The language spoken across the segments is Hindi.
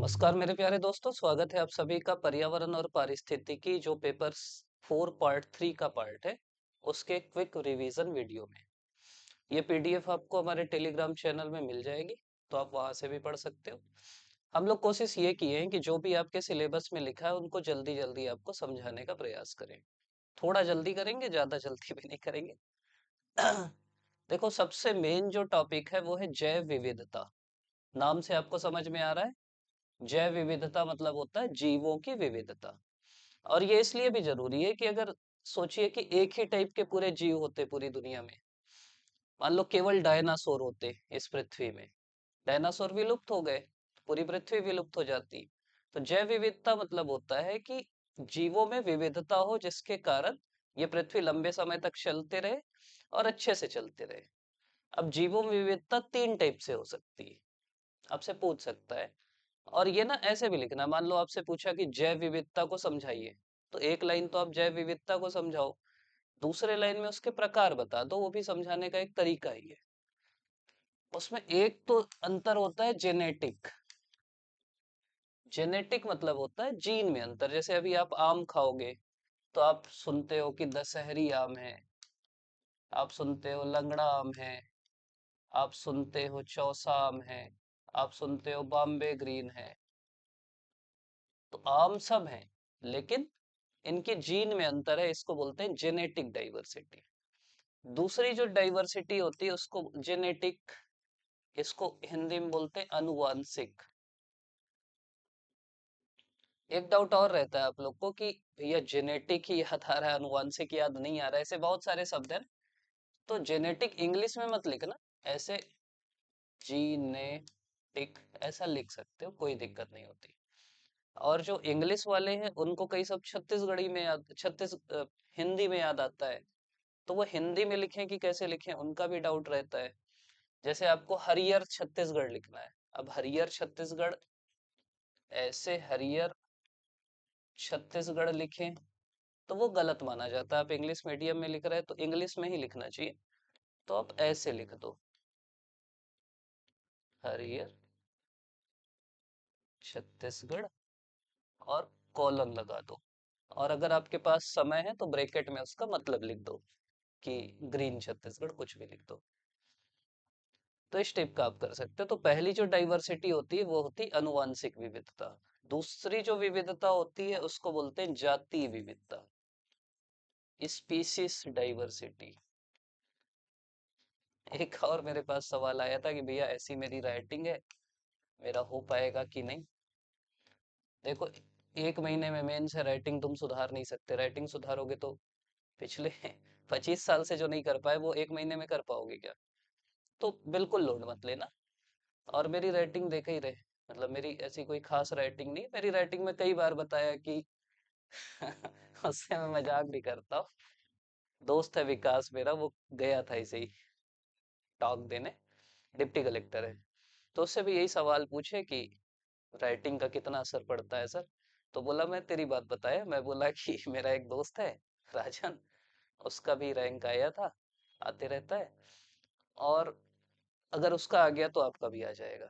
नमस्कार मेरे प्यारे दोस्तों, स्वागत है आप सभी का पर्यावरण और पारिस्थितिकी जो पेपर 4 पार्ट 3 का पार्ट है उसके क्विक रिवीजन वीडियो में। ये पीडीएफ आपको हमारे टेलीग्राम चैनल में मिल जाएगी, तो आप वहां से भी पढ़ सकते हो। हम लोग कोशिश ये किए हैं कि जो भी आपके सिलेबस में लिखा है उनको जल्दी जल्दी आपको समझाने का प्रयास करें। थोड़ा जल्दी करेंगे, ज्यादा जल्दी भी नहीं करेंगे। देखो, सबसे मेन जो टॉपिक है वो है जैव विविधता। नाम से आपको समझ में आ रहा है, जैव विविधता मतलब होता है जीवों की विविधता। और ये इसलिए भी जरूरी है कि अगर सोचिए कि एक ही टाइप के पूरे जीव होते पूरी दुनिया में, मान लो केवल डायनासोर होते इस पृथ्वी में, डायनासोर विलुप्त हो गए, पूरी पृथ्वी विलुप्त हो जाती। तो जैव विविधता मतलब होता है कि जीवों में विविधता हो जिसके कारण ये पृथ्वी लंबे समय तक चलते रहे और अच्छे से चलते रहे। अब जीवों में विविधता 3 टाइप से हो सकती है, आपसे पूछ सकता है। और ये ना ऐसे भी लिखना, मान लो आपसे पूछा कि जैव विविधता को समझाइए, तो एक लाइन तो आप जैव विविधता को समझाओ, दूसरे लाइन में उसके प्रकार बता दो, वो भी समझाने का एक तरीका ही है। उसमें एक तो अंतर होता है जेनेटिक। जेनेटिक मतलब होता है जीन में अंतर। जैसे अभी आप आम खाओगे तो आप सुनते हो कि दशहरी आम है, आप सुनते हो लंगड़ा आम है, आप सुनते हो चौसा आम है, आप सुनते हो बॉम्बे ग्रीन है। तो आम सब हैं, लेकिन इनके जीन में अंतर है, इसको बोलते हैं जेनेटिक डाइवर्सिटी। दूसरी जो डाइवर्सिटी होती है उसको जेनेटिक, इसको हिंदी में बोलते हैं अनुवांशिक। एक डाउट और रहता है आप लोग को कि भैया जेनेटिक ही याद आ रहा है, अनुवांशिक याद नहीं आ रहा है, ऐसे बहुत सारे शब्द हैं। तो जेनेटिक इंग्लिश में मत लिखना, ऐसे जीनेटिक ऐसा लिख सकते हो, कोई दिक्कत नहीं होती। और जो इंग्लिश वाले हैं उनको कई सब छत्तीसगढ़ी में याद, हिंदी में याद आता है, तो वो हिंदी में लिखें कि कैसे लिखें उनका भी डाउट रहता है। जैसे आपको हरियर छत्तीसगढ़ लिखना है, अब हरियर छत्तीसगढ़, ऐसे हरियर छत्तीसगढ़ लिखें तो वो गलत माना जाता है। आप इंग्लिश मीडियम में लिख रहे हैं तो इंग्लिश में ही लिखना चाहिए, तो आप ऐसे लिख दो, हरियर छत्तीसगढ़, और कॉलन लगा दो। और अगर आपके पास समय है तो ब्रैकेट में उसका मतलब लिख दो कि ग्रीन छत्तीसगढ़, कुछ भी लिख दो। तो इस टाइप का आप कर सकते हो। तो पहली जो डाइवर्सिटी होती है वो होती है अनुवांशिक विविधता। दूसरी जो विविधता होती है उसको बोलते हैं जातीय विविधता, स्पीशीज डाइवर्सिटी। एक और मेरे पास सवाल आया था कि भैया ऐसी मेरी राइटिंग है, मेरा हो पाएगा कि नहीं। देखो, एक महीने में मेन से राइटिंग तुम सुधार नहीं सकते। राइटिंग सुधारोगे तो पिछले 25 साल से जो नहीं कर पाए वो एक महीने में कर पाओगे क्या? तो बिल्कुल लोड मत लेना। और मेरी राइटिंग देख ही रहे, मतलब मेरी ऐसी कोई खास राइटिंग नहीं। मेरी राइटिंग में कई बार बताया कि उससे मैं मजाक भी करता हूँ। दोस्त है विकास मेरा, वो गया था ऐसे ही टॉक देने, डिप्टी कलेक्टर है। तो उससे भी यही सवाल पूछे कि राइटिंग का कितना असर पड़ता है सर। तो बोला मैं तेरी बात बताया, मैं बोला कि मेरा एक दोस्त है राजन, उसका भी रैंक आया था, आते रहता है, और अगर उसका आ गया तो आपका भी आ जाएगा।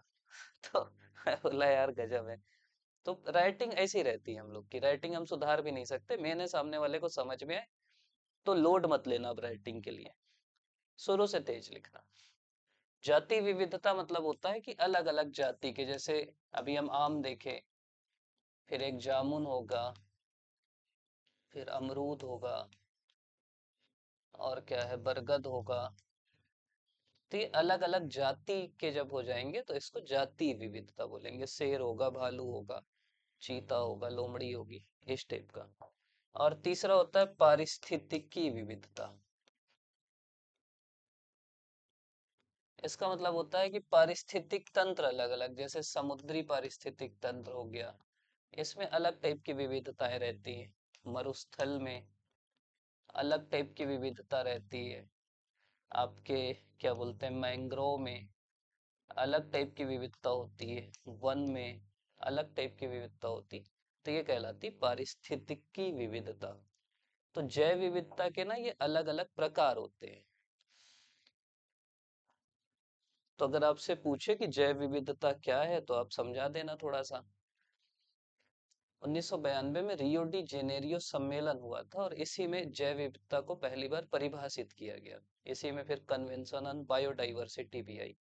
तो मैं बोला यार गजब है। तो राइटिंग ऐसी रहती है हम लोग की, राइटिंग हम सुधार भी नहीं सकते, मैंने सामने वाले को समझ में आए। तो लोड मत लेना अब राइटिंग के लिए, शुरू से तेज लिखना। जाति विविधता मतलब होता है कि अलग अलग जाति के, जैसे अभी हम आम देखें, फिर एक जामुन होगा, फिर अमरूद होगा, और क्या है, बरगद होगा। तो ये अलग अलग जाति के जब हो जाएंगे तो इसको जाति विविधता बोलेंगे। शेर होगा, भालू होगा, चीता होगा, लोमड़ी होगी, इस टाइप का। और तीसरा होता है पारिस्थितिकी विविधता। इसका मतलब होता है कि पारिस्थितिक तंत्र अलग अलग, जैसे समुद्री पारिस्थितिक तंत्र हो गया, इसमें अलग टाइप की विविधताएं रहती है। मरुस्थल में अलग टाइप की विविधता रहती है। आपके क्या बोलते हैं, मैंग्रोव में अलग टाइप की विविधता होती है, वन में अलग टाइप की विविधता होती। तो ये कहलाती पारिस्थितिकी विविधता। तो जैव विविधता के ना ये अलग अलग प्रकार होते हैं। तो अगर आपसे पूछे कि जैव विविधता क्या है तो आप समझा देना थोड़ा सा। 1992 में रियो डी जेनेरियो सम्मेलन हुआ था और इसी में जैव विविधता को पहली बार परिभाषित किया गया। इसी में फिर कन्वेंशन ऑन बायोडाइवर्सिटी भी आई।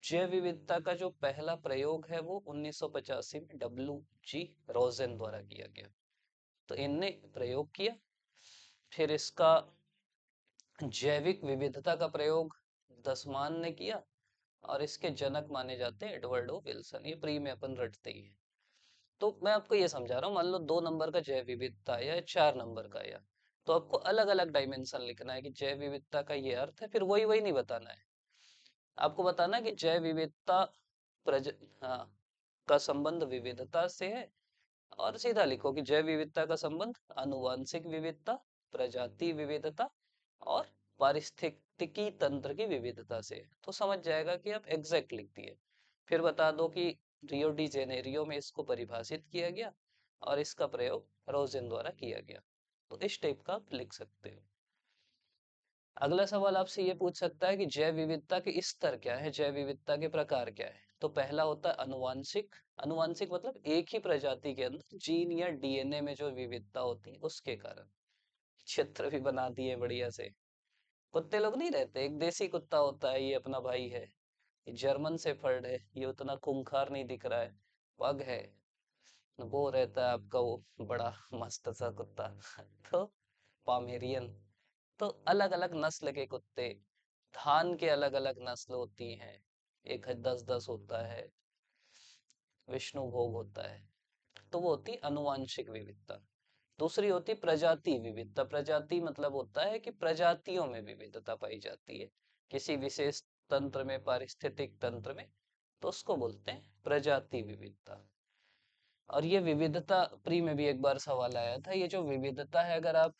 जैव विविधता का जो पहला प्रयोग है वो 1985 में डब्ल्यू जी रोजेन द्वारा किया गया। तो इनने प्रयोग किया। फिर इसका जैविक विविधता का प्रयोग दसमान ने किया और इसके जनक माने जाते हैं एडवर्डो विल्सन। ये प्री में अपन रटते ही हैं। तो मैं आपको ये समझा रहा हूँ, मान लो 2 नंबर का जैव विविधता आया या 4 नंबर का आया, तो आपको अलग अलग डायमेंशन लिखना है कि जैव विविधता का ये अर्थ है, फिर वही वही नहीं बताना है। आपको बताना है कि जैव विविधता प्रज हाँ का संबंध विविधता से है, और सीधा लिखो कि जैव विविधता का संबंध आनुवांशिक विविधता, प्रजाति विविधता और पारिस्थितिकी तंत्र की विविधता से है। तो समझ जाएगा कि आप एग्जैक्ट लिख दिए। फिर बता दो कि रियो डी जेनेरियो में इसको परिभाषित किया गया और इसका प्रयोग रोजेन द्वारा किया गया। तो इस टाइप का आप लिख सकते हो। अगला सवाल आपसे ये पूछ सकता है कि जैव विविधता के स्तर क्या है, जैव विविधता के प्रकार क्या है। तो पहला होता है अनुवांशिक। अनुवांशिक मतलब एक ही प्रजाति के अंदर जीन या डीएनए में जो विविधता होती है उसके कारण। चित्र भी बना दिए बढ़िया से। कुत्ते लोग नहीं रहते, एक देसी कुत्ता होता है, ये अपना भाई है। ये जर्मन शेफर्ड है, ये उतना खूंखार नहीं दिख रहा है। पग है। वो रहता है आपका वो बड़ा मस्त सा कुत्ता तो पामेरियन। तो अलग अलग नस्ल के कुत्ते, धान के अलग अलग नस्ल होती हैं। एक है 10-10 होता है, विष्णु भोग होता है। तो वो होती अनुवांशिक विविधता। दूसरी होती प्रजाति विविधता। प्रजाति मतलब होता है कि प्रजातियों में विविधता पाई जाती है किसी विशेष तंत्र में, पारिस्थितिक तंत्र में, तो उसको बोलते हैं प्रजाति विविधता। और ये विविधता प्री में भी एक बार सवाल आया था, ये जो विविधता है अगर आप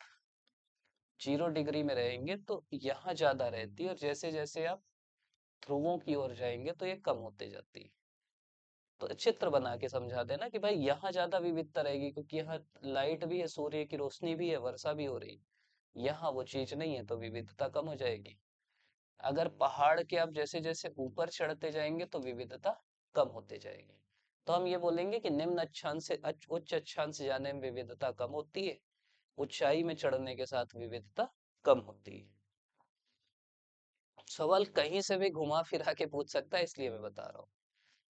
0 डिग्री में रहेंगे तो यहाँ ज्यादा रहती है, और जैसे जैसे आप ध्रुवों की ओर जाएंगे तो ये कम होते जाती है। तो चित्र बना के समझा देना कि भाई यहाँ ज्यादा विविधता रहेगी क्योंकि यहाँ लाइट भी है, सूर्य की रोशनी भी है, वर्षा भी हो रही है। यहाँ वो चीज नहीं है तो विविधता कम हो जाएगी। अगर पहाड़ के आप जैसे जैसे ऊपर चढ़ते जाएंगे तो विविधता कम होते जाएगी। तो हम ये बोलेंगे कि निम्न अक्षांश से उच्च अक्षांश जाने में विविधता कम होती है, ऊंचाई में चढ़ने के साथ विविधता कम होती है। सवाल कहीं से भी घुमा फिरा के पूछ सकता है, इसलिए मैं बता रहा हूँ।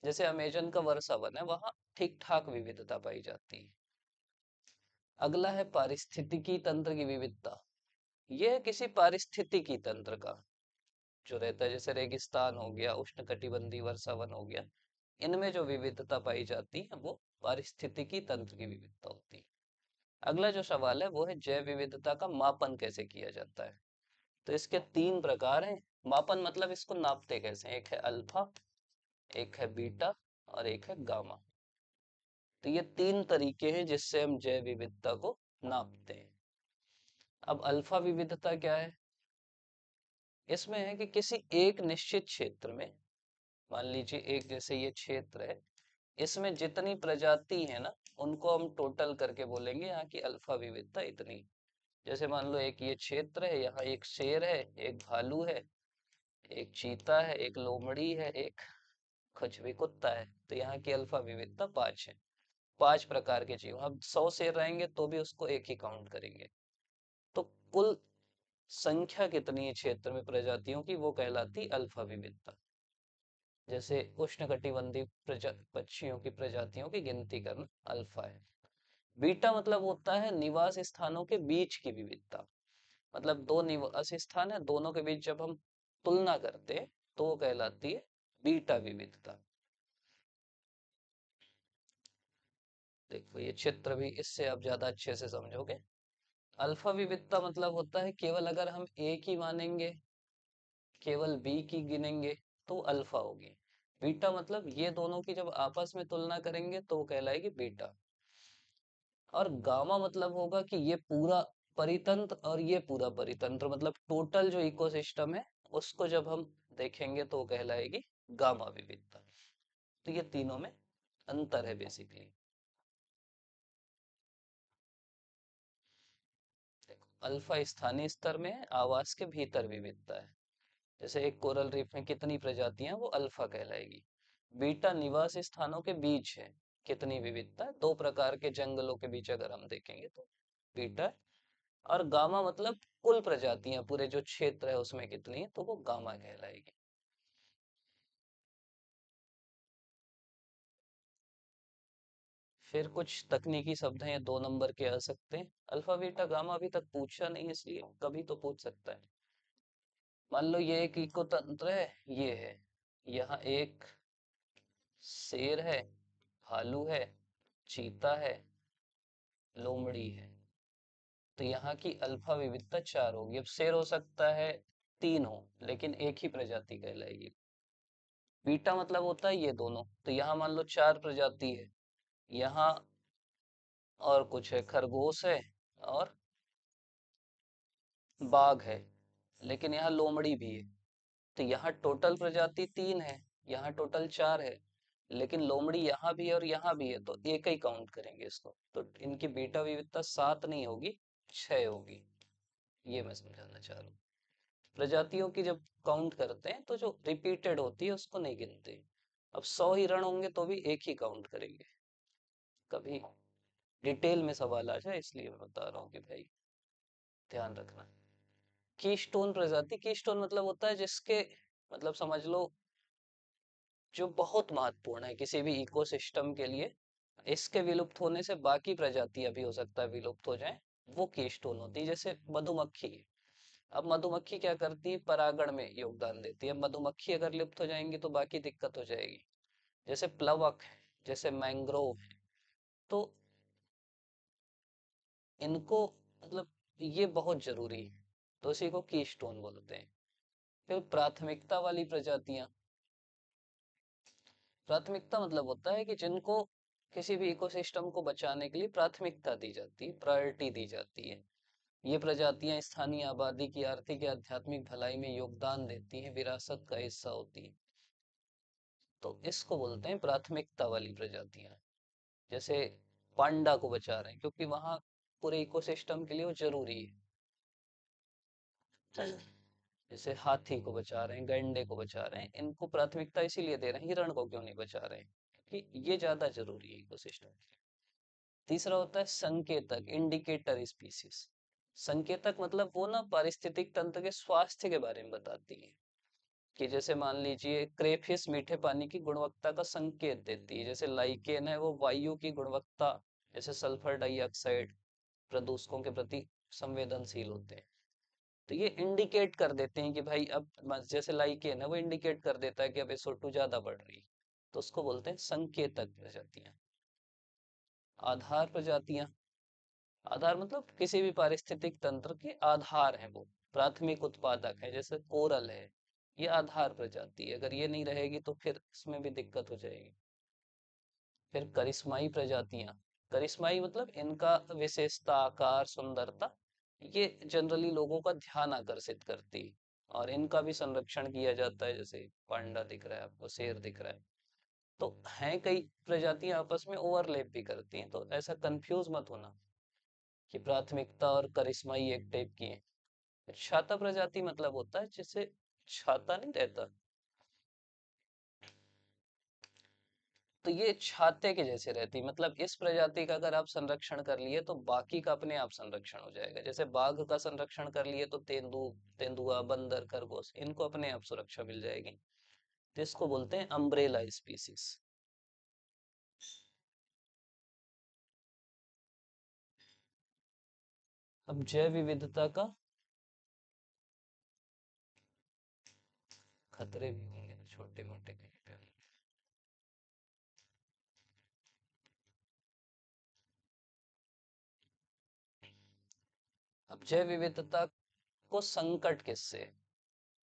जैसे अमेजन का वर्षा वन है, वहां ठीक ठाक विविधता पाई जाती है। अगला है पारिस्थितिकी तंत्र की विविधता। यह है किसी पारिस्थितिकी तंत्र का जो रहता है, जैसे रेगिस्तान हो गया, उष्णकटिबंधीय वर्षा वन हो गया, इनमें जो विविधता पाई जाती है वो पारिस्थितिकी तंत्र की विविधता होती है। अगला जो सवाल है वो है जैव विविधता का मापन कैसे किया जाता है। तो इसके 3 प्रकार हैं। मापन मतलब इसको नापते कैसे हैं। एक है अल्फा, एक है बीटा और एक है गामा। तो ये 3 तरीके हैं जिससे हम जैव विविधता को नापते हैं। अब अल्फा विविधता क्या है। इसमें है कि किसी एक निश्चित क्षेत्र में, मान लीजिए एक जैसे ये क्षेत्र है, इसमें जितनी प्रजाति है ना उनको हम टोटल करके बोलेंगे यहाँ की अल्फा विविधता इतनी। जैसे मान लो एक ये क्षेत्र है, यहाँ एक शेर है, एक भालू है, एक चीता है, एक लोमड़ी है, एक कुछ भी कुत्ता है। तो यहाँ की अल्फा विविधता 5 है। 5 प्रकार के जीव। अब 100 शेर रहेंगे तो भी उसको एक ही काउंट करेंगे। तो कुल संख्या कितनी है क्षेत्र में प्रजातियों की, वो कहलाती अल्फा विविधता। जैसे उष्णकटिबंधीय पक्षियों की प्रजातियों की गिनती करना अल्फा है। बीटा मतलब होता है निवास स्थानों के बीच की विविधता। मतलब 2 निवास स्थान है, दोनों के बीच जब हम तुलना करते हैं तो वो कहलाती है बीटा विविधता। देखो ये चित्र भी, इससे आप ज्यादा अच्छे से समझोगे। अल्फा विविधता मतलब होता है केवल अगर हम ए की मानेंगे, केवल बी की गिनेंगे तो अल्फा होगी। बीटा मतलब ये दोनों की जब आपस में तुलना करेंगे तो वो कहलाएगी बीटा। और गामा मतलब होगा कि ये पूरा परितंत्र और ये पूरा परितंत्र, मतलब टोटल जो इकोसिस्टम है उसको जब हम देखेंगे तो वो कहलाएगी गामा विविधता। तो ये तीनों में अंतर है बेसिकली। देखो अल्फा स्थानीय स्तर में है, आवास के भीतर विविधता है। जैसे एक कोरल रीफ में कितनी प्रजातियां, वो अल्फा कहलाएगी। बीटा निवास स्थानों के बीच है कितनी विविधता है, दो प्रकार के जंगलों के बीच अगर हम देखेंगे तो बीटा। और गामा मतलब कुल प्रजातियां पूरे जो क्षेत्र है उसमें कितनी है, तो वो गामा कहलाएगी। फिर कुछ तकनीकी शब्द हैं, ये 2 नंबर के आ सकते हैं। अल्फा बीटा गामा अभी तक पूछा नहीं, इसलिए कभी तो पूछ सकता है। मान लो ये एक इको तंत्र है, ये है, यहाँ एक शेर है, भालू है, चीता है, लोमड़ी है। तो यहाँ की अल्फा विविधता 4 होगी। अब शेर हो सकता है 3 हो, लेकिन एक ही प्रजाति कहलाएगी। बीटा मतलब होता है ये दोनों, तो यहाँ मान लो 4 प्रजाति है, यहाँ और कुछ है, खरगोश है और बाघ है, लेकिन यहाँ लोमड़ी भी है। तो यहाँ टोटल प्रजाति 3 है, यहाँ टोटल 4 है, लेकिन लोमड़ी यहाँ भी है और यहाँ भी है, तो एक ही काउंट करेंगे इसको। तो इनकी बीटा विविधता 7 नहीं होगी, 6 होगी। ये मैं समझाना चाह रहा हूँ। प्रजातियों की जब काउंट करते हैं तो जो रिपीटेड होती है उसको नहीं गिनते। अब 100 हिरण होंगे तो भी एक ही काउंट करेंगे। कभी डिटेल में सवाल आ जाए इसलिए मैं बता रहा हूँ कि भाई ध्यान रखना। कीस्टोन प्रजाति, कीस्टोन मतलब होता है जिसके, मतलब समझ लो जो बहुत महत्वपूर्ण है किसी भी इकोसिस्टम के लिए, इसके विलुप्त होने से बाकी प्रजातियां भी हो सकता है विलुप्त हो जाएं, वो कीस्टोन होती है। जैसे मधुमक्खी, अब मधुमक्खी क्या करती है, परागण में योगदान देती है। मधुमक्खी अगर लुप्त हो जाएंगी तो बाकी दिक्कत हो जाएगी। जैसे प्लवक है, जैसे मैंग्रोव है, तो इनको, मतलब ये बहुत जरूरी है, तो इसी को कीस्टोन बोलते हैं। फिर प्राथमिकता वाली प्रजातियां, प्राथमिकता मतलब होता है कि जिनको किसी भी इकोसिस्टम को बचाने के लिए प्राथमिकता दी जाती है, प्रायोरिटी दी जाती है। ये प्रजातियां स्थानीय आबादी की आर्थिक या आध्यात्मिक भलाई में योगदान देती हैं, विरासत का हिस्सा होती हैं। तो इसको बोलते हैं प्राथमिकता वाली प्रजातियां। जैसे पांडा को बचा रहे हैं क्योंकि वहां पूरे इकोसिस्टम के लिए वो जरूरी है। जैसे हाथी को बचा रहे हैं, गैंडे को बचा रहे हैं, इनको प्राथमिकता इसीलिए दे रहे हैं, हिरण को क्यों नहीं बचा रहे हैं, क्योंकि ये ज्यादा जरूरी है इकोसिस्टम। तीसरा होता है संकेतक, इंडिकेटर स्पीसीज। संकेतक मतलब वो ना पारिस्थितिक तंत्र के स्वास्थ्य के बारे में बताती है। कि जैसे मान लीजिए क्रेफिश मीठे पानी की गुणवत्ता का संकेत देती है, जैसे लाइकेन है वो वायु की गुणवत्ता, जैसे सल्फर डाइऑक्साइड प्रदूषकों के प्रति संवेदनशील होते हैं। तो ये इंडिकेट कर देते हैं कि भाई अब जैसे लाइकेन है वो इंडिकेट कर देता है कि अब SO2 ज्यादा बढ़ रही है, तो उसको बोलते हैं संकेतक प्रजातियां। आधार प्रजातियां, आधार मतलब किसी भी पारिस्थितिक तंत्र के आधार है वो, प्राथमिक उत्पादक है, जैसे कोरल है, ये आधार प्रजाति है, अगर ये नहीं रहेगी तो फिर इसमें भी दिक्कत हो जाएगी। फिर करिश्माई प्रजातियां, करिश्माई मतलब इनका विशेषता, आकार, सुंदरता, ये जनरली लोगों का ध्यान आकर्षित करती है, और इनका भी संरक्षण किया जाता है। जैसे पांडा दिख रहा है आपको, शेर दिख रहा है, तो हैं कई प्रजातियां आपस में ओवरलैप भी करती हैं, तो ऐसा कंफ्यूज मत होना कि प्राथमिकता और करिश्माई एक टाइप की है। छाता प्रजाति मतलब होता है जिससे छाता नहीं रहता, तो ये छाते के जैसे रहती, मतलब इस प्रजाति का अगर आप संरक्षण कर लिए तो बाकी का अपने आप संरक्षण हो जाएगा। जैसे बाघ का संरक्षण कर लिए तो तेंदुआ, बंदर, खरगोश, इनको अपने आप सुरक्षा मिल जाएगी। तो इसको बोलते हैं अम्ब्रेला स्पीसीज। अब जैव विविधता का खतरे भी होंगे ना, छोटे मोटे कहीं पे। अब जैव विविधता को संकट किससे,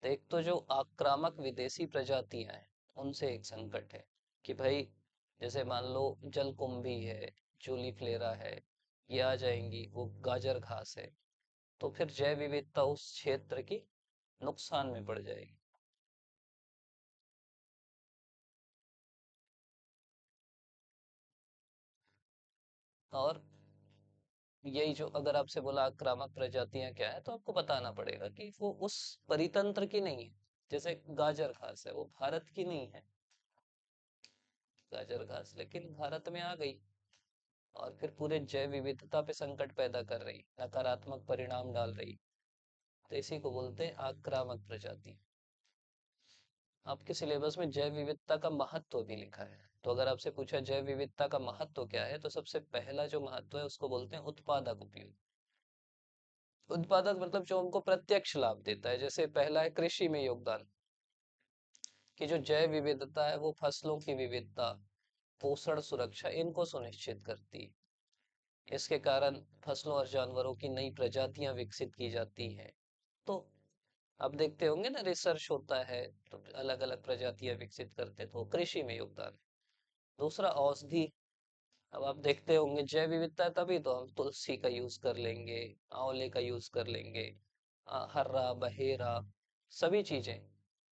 तो एक तो जो आक्रामक विदेशी प्रजातियां हैं उनसे एक संकट है, कि भाई जैसे मान लो जलकुंभी है, जूली फ्लेरा है, ये आ जाएंगी, वो गाजर घास है, तो फिर जैव विविधता उस क्षेत्र की नुकसान में पड़ जाएगी। और यही जो अगर आपसे बोला आक्रामक प्रजातियां क्या है, तो आपको बताना पड़ेगा कि वो उस परितंत्र की नहीं है। जैसे गाजर घास है, वो भारत की नहीं है। गाजर घास, लेकिन भारत में आ गई और फिर पूरे जैव विविधता पे संकट पैदा कर रही, नकारात्मक परिणाम डाल रही। तो इसी को बोलते हैं आक्रामक प्रजाति। आपके सिलेबस में जैव विविधता का महत्व भी लिखा है, तो अगर आपसे पूछा जैव विविधता का महत्व क्या है, तो सबसे पहला जो महत्व है उसको बोलते हैं उत्पादक उपयोग। उत्पादक मतलब जो हमको प्रत्यक्ष लाभ देता है। जैसे पहला है कृषि में योगदान, कि जो जैव विविधता है वो फसलों की विविधता, पोषण, सुरक्षा इनको सुनिश्चित करती है। इसके कारण फसलों और जानवरों की नई प्रजातियां विकसित की जाती हैं। तो आप देखते होंगे ना, रिसर्च होता है तो अलग अलग प्रजातियां विकसित करते, तो कृषि में योगदान। दूसरा औषधि। अब आप देखते होंगे जैव विविधता है तभी तो हम तुलसी का यूज कर लेंगे, आंवले का यूज कर लेंगे, हर्रा बहेरा, सभी चीजें।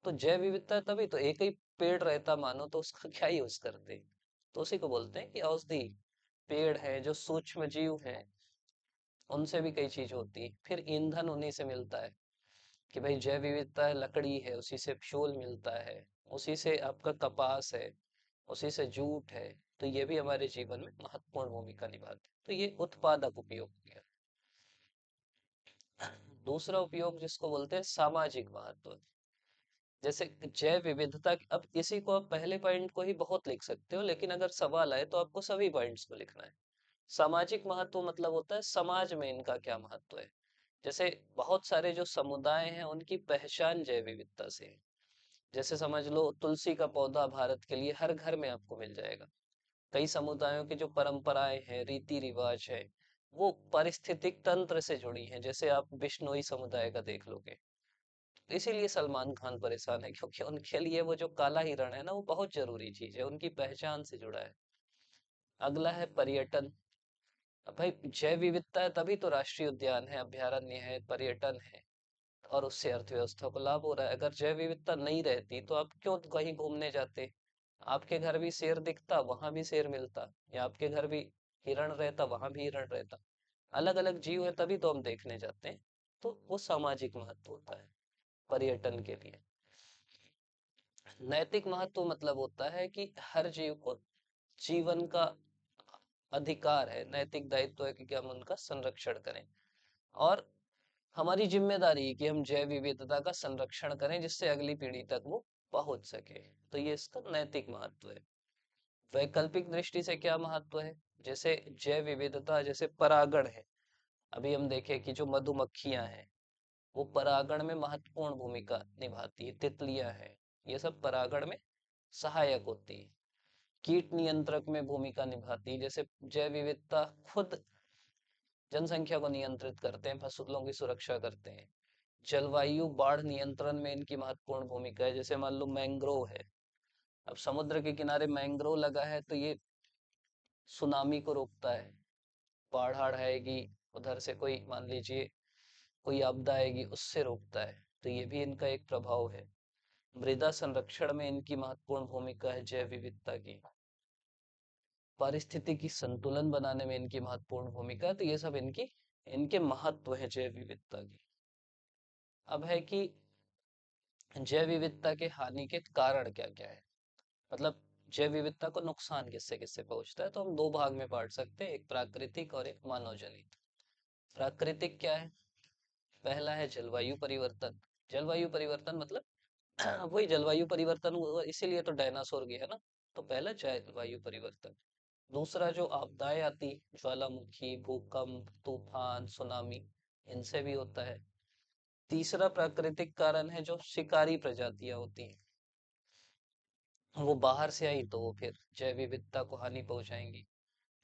तो जैव विविधता है तभी तो, एक ही पेड़ रहता मानो तो उसका क्या यूज करते। तो उसी को बोलते हैं कि औषधि। पेड़ है जो सूक्ष्म जीव है, उनसे भी कई चीज होती है। फिर ईंधन उन्हीं से मिलता है, कि भाई जैव विविधता है, लकड़ी है, उसी से फ्यूल मिलता है, उसी से आपका कपास है, उसी से जूट है। तो ये भी हमारे जीवन में महत्वपूर्ण भूमिका निभाते हैं। तो ये उत्पादक उपयोग हो गया। दूसरा उपयोग जिसको बोलते हैं सामाजिक महत्व। जैसे जैव विविधता अब इसी को आप पहले पॉइंट को ही बहुत लिख सकते हो, लेकिन अगर सवाल आए तो आपको सभी पॉइंट्स को लिखना है। सामाजिक महत्व मतलब होता है समाज में इनका क्या महत्व है। जैसे बहुत सारे जो समुदाय हैं उनकी पहचान जैव विविधता से है। जैसे समझ लो तुलसी का पौधा भारत के लिए हर घर में आपको मिल जाएगा। कई समुदायों की जो परंपराएं हैं, रीति रिवाज है, वो पारिस्थितिक तंत्र से जुड़ी हैं। जैसे आप बिश्नोई समुदाय का देख लोगे, इसीलिए सलमान खान परेशान है, क्योंकि उनके लिए वो जो काला हिरण है ना, वो बहुत जरूरी चीज है, उनकी पहचान से जुड़ा है। अगला है पर्यटन। अब भाई जैव विविधता है तभी तो राष्ट्रीय उद्यान है, अभयारण्य है, पर्यटन है, और उससे अर्थव्यवस्था को लाभ हो रहा है। अगर जैव विविधता नहीं रहती तो आप क्यों कहीं घूमने जाते। आपके घर भी शेर दिखता, वहां भी शेर मिलता, या आपके घर भी हिरण रहता, वहां भी हिरण रहता। अलग अलग जीव है तभी तो हम देखने जाते हैं। तो वो सामाजिक महत्व होता है पर्यटन के लिए। नैतिक महत्व मतलब होता है कि हर जीव को जीवन का अधिकार है, नैतिक दायित्व है कि हम उनका संरक्षण करें, और हमारी जिम्मेदारी है कि हम जैव विविधता का संरक्षण करें जिससे अगली पीढ़ी तक वो पहुंच सके। तो ये इसका नैतिक महत्व है। वैकल्पिक दृष्टि से क्या महत्व है, जैसे जैव विविधता, जैसे परागण है। अभी हम देखें कि जो मधुमक्खियां हैं वो परागण में महत्वपूर्ण भूमिका निभाती है, तितलियां हैं, ये सब परागण में सहायक होती है। कीट नियंत्रक में भूमिका निभाती है। जैसे जैव विविधता खुद जनसंख्या को नियंत्रित करते हैं, फसलों की सुरक्षा करते हैं। जलवायु बाढ़ नियंत्रण में इनकी महत्वपूर्ण भूमिका है। जैसे मान लो मैंग्रोव है, अब समुद्र के किनारे मैंग्रोव लगा है तो ये सुनामी को रोकता है। बाढ़ आड़ आएगी, उधर से कोई मान लीजिए कोई आपदा आएगी, उससे रोकता है। तो ये भी इनका एक प्रभाव है। मृदा संरक्षण में इनकी महत्वपूर्ण भूमिका है जैव विविधता की। पारिस्थितिकी संतुलन बनाने में इनकी महत्वपूर्ण भूमिका है। तो ये सब इनकी इनके महत्व है जैव विविधता की। अब है कि जैव विविधता के हानि के कारण क्या क्या है, मतलब जैव विविधता को नुकसान किससे किससे पहुंचता है। तो हम दो भाग में बांट सकते हैं, एक प्राकृतिक और एक मानव जनित। प्राकृतिक क्या है, पहला है जलवायु परिवर्तन। जलवायु परिवर्तन मतलब वही जलवायु परिवर्तन हुआ इसीलिए तो डायनासोर गया ना। तो पहला जलवायु परिवर्तन। दूसरा जो आपदाएं आती, ज्वालामुखी, भूकंप, तूफान, सुनामी, इनसे भी होता है। तीसरा प्राकृतिक कारण है जो शिकारी प्रजातियां होती हैं, वो बाहर से आई तो वो फिर जैव विविधता को हानि पहुंचाएंगी।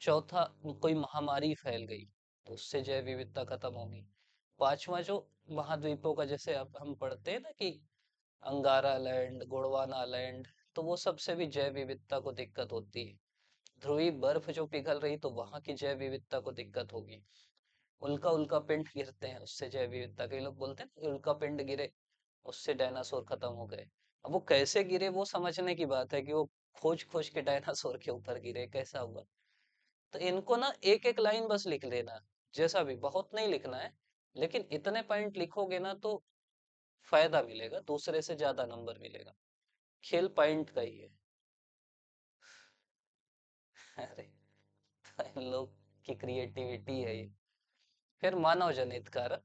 चौथा, कोई महामारी फैल गई तो उससे जैव विविधता खत्म होगी। पांचवा, जो महाद्वीपों का, जैसे अब हम पढ़ते हैं ना कि अंगारा लैंड, गोंडवाना लैंड, तो वो सबसे भी जैव विविधता को दिक्कत होती है। ध्रुवीय बर्फ जो पिघल रही तो वहां की जैव विविधता को दिक्कत होगी। उल्का उल्का पिंड गिरते हैं उससे जैव विविधता, कई लोग बोलते हैं ना कि उल्का पिंड गिरे उससे डायनासोर खत्म हो गए। अब वो कैसे गिरे वो समझने की बात है, कि वो खोज खोज के डायनासोर के ऊपर गिरे, कैसा हुआ। तो इनको ना एक एक लाइन बस लिख लेना, जैसा भी, बहुत नहीं लिखना है, लेकिन इतने पॉइंट लिखोगे ना तो फायदा मिलेगा, दूसरे से ज्यादा नंबर मिलेगा। खेल पॉइंट का ही है। अरे तो इन लोग की क्रिएटिविटी है ये। फिर मानव जनित कारण,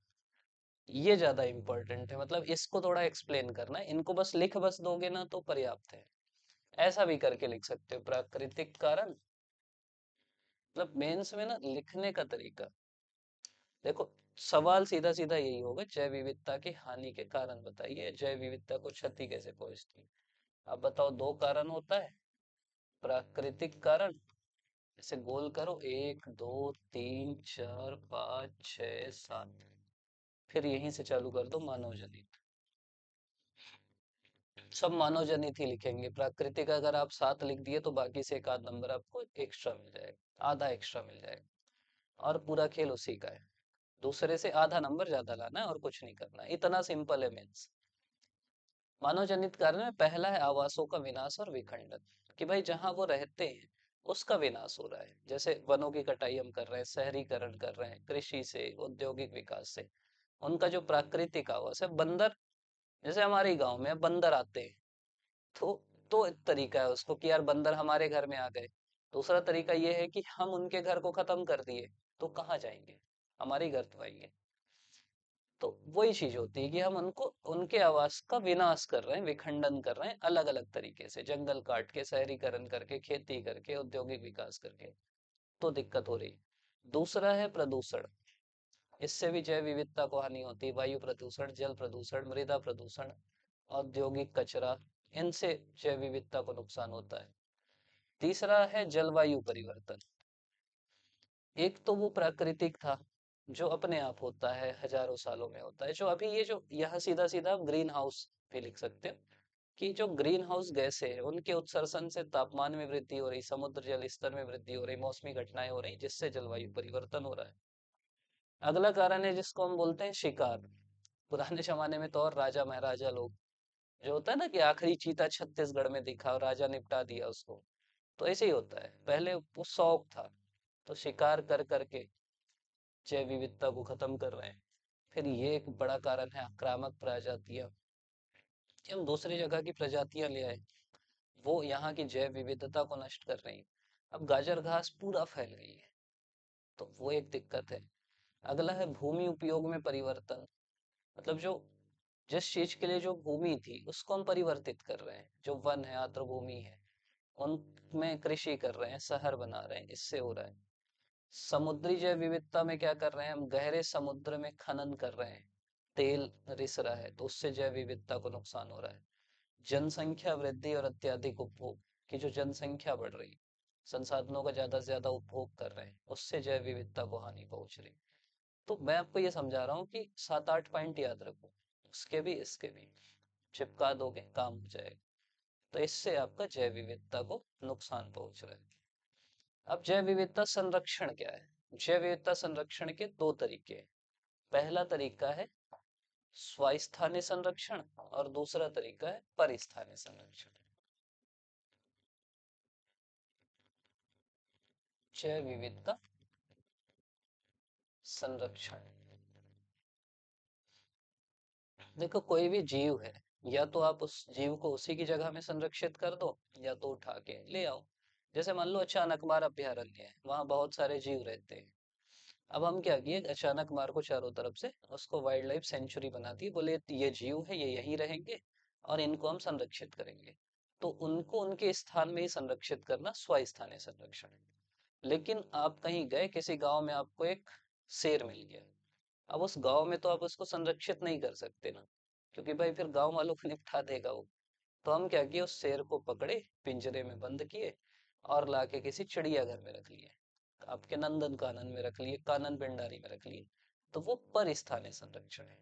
ये ज्यादा इंपॉर्टेंट है, मतलब इसको थोड़ा एक्सप्लेन करना है, इनको बस लिख बस दोगे ना तो पर्याप्त है। ऐसा भी करके लिख सकते हो, प्राकृतिक कारण, मतलब मेंस में ना लिखने का तरीका, देखो सवाल सीधा सीधा यही होगा, जैव विविधता की हानि के कारण बताइए, जैव विविधता को क्षति कैसे पहुंचती है। अब बताओ, दो कारण होता है, प्राकृतिक कारण, ऐसे गोल करो, 1 2 3 4 5 6 7, फिर यहीं से चालू कर दो मानव जनित। सब मानव जनित ही लिखेंगे, प्राकृतिक अगर आप 7 लिख दिए तो बाकी से एक आध नंबर आपको एक्स्ट्रा मिल जाएगा, आधा एक्स्ट्रा मिल जाएगा, और पूरा खेल उसी का है। दूसरे से आधा नंबर ज्यादा लाना है और कुछ नहीं करना है, इतना सिंपल है मेंस। मानव जनित कारण में पहला है आवासों का विनाश और विखंडन, कि भाई जहां वो रहते हैं उसका विनाश हो रहा है, जैसे वनों की कटाई हम कर रहे हैं, शहरीकरण कर रहे हैं, कृषि से, औद्योगिक विकास से, उनका जो प्राकृतिक आवास है, बंदर, जैसे हमारे गांव में बंदर आते हैं, तो एक तरीका है उसको कि यार बंदर हमारे घर में आ गए। दूसरा तरीका ये है कि हम उनके घर को खत्म कर दिए, तो कहाँ जाएंगे, हमारे ही घर तो आएंगे। तो वही चीज होती है कि हम उनको, उनके आवास का विनाश कर रहे हैं, विखंडन कर रहे हैं, अलग अलग तरीके से, जंगल काट के, शहरीकरण करके, खेती करके, औद्योगिक विकास करके, तो दिक्कत हो रही है। दूसरा है प्रदूषण, इससे भी जैव विविधता को हानि होती है, वायु प्रदूषण, जल प्रदूषण, मृदा प्रदूषण, औद्योगिक कचरा, इनसे जैव विविधता को नुकसान होता है। तीसरा है जलवायु परिवर्तन, एक तो वो प्राकृतिक था, जो अपने आप होता है, हजारों सालों में होता है, जो अभी ये जो यहाँ सीधा सीधा आप ग्रीन हाउस भी लिख सकते हो, कि जो ग्रीन हाउस गैसें हैं उनके उत्सर्जन से तापमान में वृद्धि हो रही, समुद्र जल स्तर में वृद्धि हो रही, मौसमी घटनाएं हो रही, जिससे जलवायु परिवर्तन हो रहा है। अगला कारण है जिसको हम बोलते हैं शिकार। पुराने जमाने में तो और राजा महाराजा लोग, जो होता है ना कि आखिरी चीता छत्तीसगढ़ में दिखा और राजा निपटा दिया उसको, तो ऐसे ही होता है, पहले वो शौक था, तो शिकार कर करके जैव विविधता को खत्म कर रहे हैं। फिर ये एक बड़ा कारण है आक्रामक प्रजातियां, कि हम दूसरी जगह की प्रजातियां ले आए, वो यहाँ की जैव विविधता को नष्ट कर रही हैं। अब गाजर घास पूरा फैल गई है, तो वो एक दिक्कत है। अगला है भूमि उपयोग में परिवर्तन, मतलब जो, जिस चीज के लिए जो भूमि थी उसको हम परिवर्तित कर रहे हैं, जो वन है, आर्द्र भूमि है, उनमें कृषि कर रहे हैं, शहर बना रहे हैं, इससे हो रहा है। समुद्री जैव विविधता में क्या कर रहे हैं हम, गहरे समुद्र में खनन कर रहे हैं, तेल रिस रहा है, तो उससे जैव विविधता को नुकसान हो रहा है। जनसंख्या वृद्धि और अत्यधिक उपभोग, की जो जनसंख्या बढ़ रही, संसाधनों का ज्यादा से ज्यादा उपभोग कर रहे हैं, उससे जैव विविधता को हानि पहुंच रही। तो मैं आपको ये समझा रहा हूँ कि 7 8 पॉइंट याद रखो, उसके भी इसके भी, चिपका दोगे काम हो जाएगा। तो इससे आपका जैव विविधता को नुकसान पहुंच रहा है। अब जैव विविधता संरक्षण क्या है? जैव विविधता संरक्षण के दो तरीके हैं। पहला तरीका है स्वास्थान्य संरक्षण, और दूसरा तरीका है परिस्थान्य संरक्षण। जैव विविधता संरक्षण, देखो कोई भी जीव है, या तो आप उस जीव को उसी की जगह में संरक्षित कर दो, या तो उठा के ले आओ। जैसे मान लो अचानक मार अभ्यारण्य है, वहां बहुत सारे जीव रहते हैं। अब हम क्या किए, अचानक मार को चारों तरफ से उसको वाइल्ड लाइफ सेंचुरी बना दी, बोले ये जीव है, ये यहीं रहेंगे और इनको हम संरक्षित करेंगे। तो उनको उनके स्थान में ही संरक्षित करना स्वास्थान्य संरक्षण है। लेकिन आप कहीं गए किसी गांव में, आपको एक शेर मिल गया, अब उस गांव में तो आप उसको संरक्षित नहीं कर सकते ना, क्योंकि भाई फिर गांव वालों को निपटा देगा वो। तो हम क्या किए, उस शेर को पकड़े, पिंजरे में बंद किए, और लाके किसी चिड़ियाघर में रख लिए, आपके नंदन कानन में रख लिए, कानन पिंडारी में रख लिए। तो वो परिस्थानीय संरक्षण है,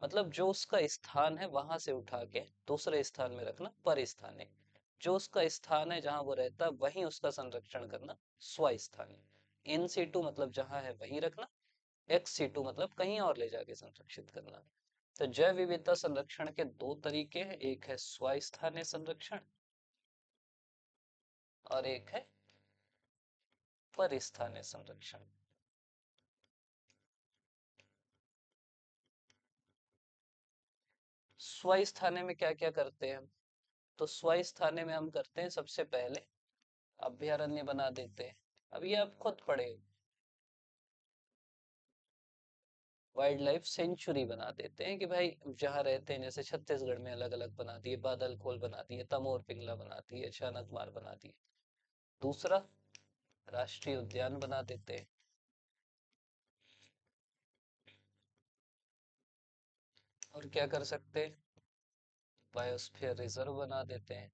मतलब जो उसका स्थान है वहां से उठा के दूसरे स्थान में रखना परिस्थानिक, जो उसका स्थान है जहां वो रहता है वहीं उसका संरक्षण करना स्वास्थानिक। इन सीटू मतलब जहां है वहीं रखना, एक्स सीटू मतलब कहीं और ले जाके संरक्षित करना। तो जैव विविधता संरक्षण के दो तरीके हैं, एक है स्वास्थान्य संरक्षण और एक है परिस्थान्य संरक्षण। स्वास्थान्य में क्या क्या करते हैं हम, तो स्वास्थान्य में हम करते हैं सबसे पहले अभयारण्य बना देते हैं। अब ये आप खुद पढ़े, वाइल्ड लाइफ सेंचुरी बना देते हैं कि भाई जहाँ रहते हैं, जैसे छत्तीसगढ़ में अलग अलग बना दिए, बादल खोल बना दिए, तमोर पिंगला बना दिए, शानक मार बना दिए। दूसरा, राष्ट्रीय उद्यान बना देते हैं। और क्या कर सकते हैं, बायोस्फीयर रिजर्व बना देते हैं।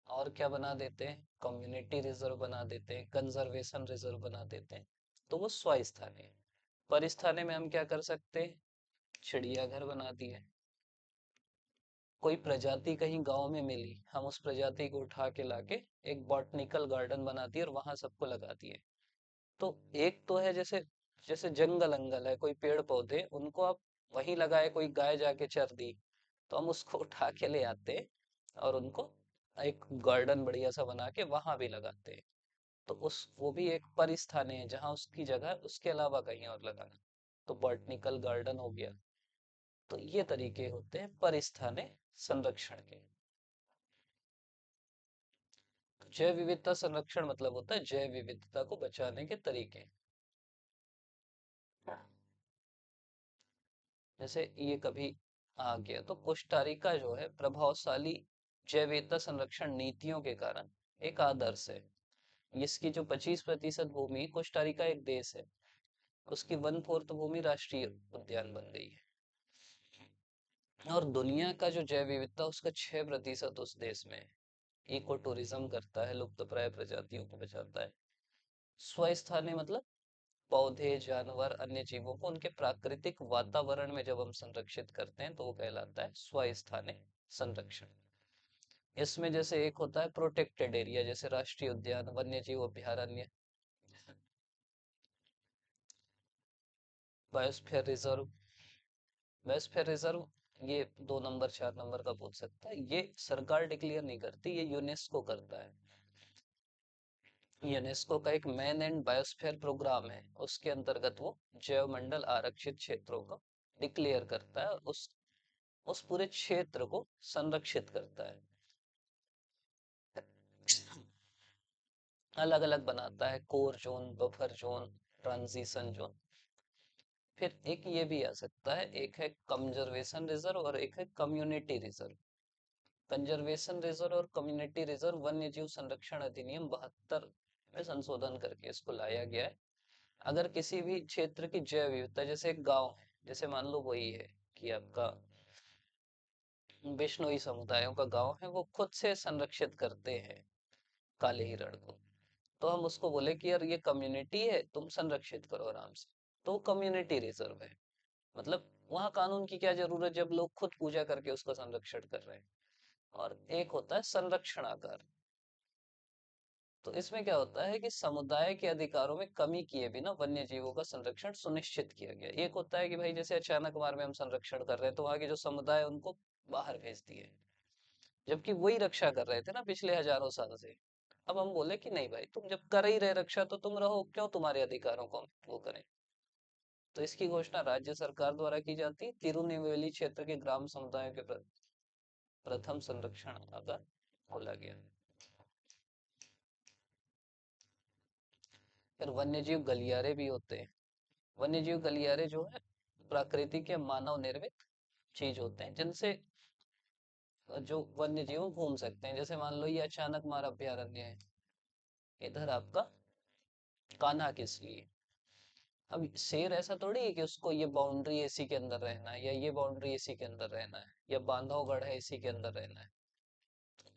और क्या बना देते हैं, कम्युनिटी रिजर्व बना देते हैं, कंजर्वेशन रिजर्व बना देते हैं। तो वो स्वास्थानी है। परिस्थानी में हम क्या कर सकते हैं, चिड़ियाघर बना दिए। कोई प्रजाति कहीं गांव में मिली, हम उस प्रजाति को उठा के लाके एक बॉटनिकल गार्डन बना दिए और वहां सबको लगा दिए। तो एक तो है जैसे, जैसे जंगल अंगल है, कोई पेड़ पौधे उनको आप वहीं लगाए, कोई गाय जाके चर दी, तो हम उसको उठा के ले आते हैं और उनको एक गार्डन बढ़िया सा बना के वहां भी लगाते हैं। तो उस वो भी एक परिस्थानी है जहाँ उसकी जगह उसके अलावा कहीं और लगाना। तो बॉटनिकल गार्डन हो गया। तो ये तरीके होते हैं परिस्थाने संरक्षण के। जैव विविधता संरक्षण मतलब होता है जैव विविधता को बचाने के तरीके। जैसे ये कभी आ गया तो कोस्टारिका जो है प्रभावशाली जैव विविधता संरक्षण नीतियों के कारण एक आदर्श है। इसकी जो 25% भूमि, कोस्टारिका एक देश है, उसकी 1/4 भूमि राष्ट्रीय उद्यान बन गई है। और दुनिया का जो जैव विविधता उसका 6% उस देश में है। इको टूरिज्म करता है, लुप्त प्राय प्रजातियों को बचाता है। स्वस्थानीय मतलब पौधे, जानवर, अन्य जीवों को उनके प्राकृतिक वातावरण में जब हम संरक्षित करते हैं तो वो कहलाता है स्वस्थानीय संरक्षण। इसमें जैसे एक होता है प्रोटेक्टेड एरिया, जैसे राष्ट्रीय उद्यान, वन्य जीव अभयारण्य, बायोस्फीयर रिजर्व। बायोस्फीयर रिजर्व ये 2 नंबर 4 नंबर का पूछ सकता है, ये सरकार डिक्लेयर नहीं करती, ये यूनेस्को करता है। यूनेस्को का एक मैन एंड बायोस्फीयर प्रोग्राम है, उसके अंतर्गत वो जैव मंडल आरक्षित क्षेत्रों को डिक्लेयर करता है, उस पूरे क्षेत्र को संरक्षित करता है। अलग अलग बनाता है, core zone, buffer zone, transition zone. फिर एक ये भी आ सकता है, एक है कंजर्वेशन रिजर्व और एक है कम्युनिटी रिजर्व। कंजर्वेशन रिजर्व और कम्युनिटी रिजर्व वन्य जीव संरक्षण अधिनियम 72 में संशोधन करके इसको लाया गया है। अगर किसी भी क्षेत्र की जैव विविधता, जैसे एक गांव है, जैसे मान लो वही है कि आपका बिश्नोई समुदायों का गांव है, वो खुद से संरक्षित करते हैं काले हिरण को, तो हम उसको बोले कि यार ये कम्युनिटी है, तुम संरक्षित करो आराम से, तो कम्युनिटी रिजर्व है। मतलब वहां कानून की क्या जरूरत जब लोग खुद पूजा करके उसका संरक्षण कर रहे हैं। और एक होता है संरक्षणागार। तो इसमें क्या होता है कि समुदाय के अधिकारों में कमी किए बिना वन्य जीवों का संरक्षण सुनिश्चित किया गया। एक होता है कि भाई जैसे अचानक मार में हम संरक्षण कर रहे हैं तो वहां के जो समुदाय है, उनको बाहर भेज दिए, जबकि वही रक्षा कर रहे थे ना पिछले हजारों साल से। अब हम बोले कि नहीं भाई, तुम जब कर ही रहे रक्षा तो तुम रहो, क्यों तुम्हारे अधिकारों को हम वो करें। तो इसकी घोषणा राज्य सरकार द्वारा की जाती है। तिरुनेलवेली क्षेत्र के ग्राम समुदायों के प्रथम संरक्षण अगर खोला गया। फिर वन्यजीव गलियारे भी होते हैं। वन्यजीव गलियारे जो है प्राकृतिक या मानव निर्मित चीज होते हैं, जिनसे जो वन्य जीव घूम सकते हैं। जैसे मान लो ये अचानक मार अभयारण्य है, इधर आपका कान्हा किस लिए। अब शेर ऐसा थोड़ी है कि उसको ये बाउंड्री इसी के अंदर रहना है, या ये बाउंड्री इसी के अंदर रहना है, या बांधवगढ़ है इसी के अंदर रहना है।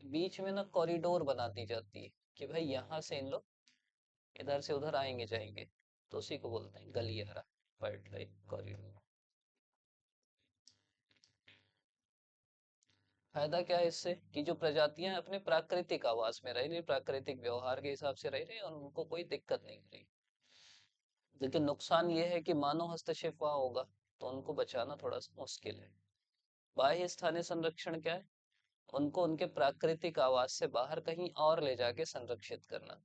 बीच में ना कॉरिडोर बना दी जाती है कि भाई यहाँ से इन लोग इधर से उधर आएंगे जाएंगे, तो उसी को बोलते हैं गलियारा, वाइल्ड लाइफ कॉरिडोर। फायदा क्या है इससे, कि जो प्रजातियां अपने प्राकृतिक आवास में रह रही, प्राकृतिक व्यवहार के हिसाब से रह रही और उनको कोई दिक्कत नहीं हो रही। लेकिन नुकसान ये है कि मानव हस्तक्षेप वहां होगा, तो उनको बचाना थोड़ा सा मुश्किल है। बाह्य स्थानीय संरक्षण क्या है, उनको उनके प्राकृतिक आवास से बाहर कहीं और ले जाके संरक्षित करना।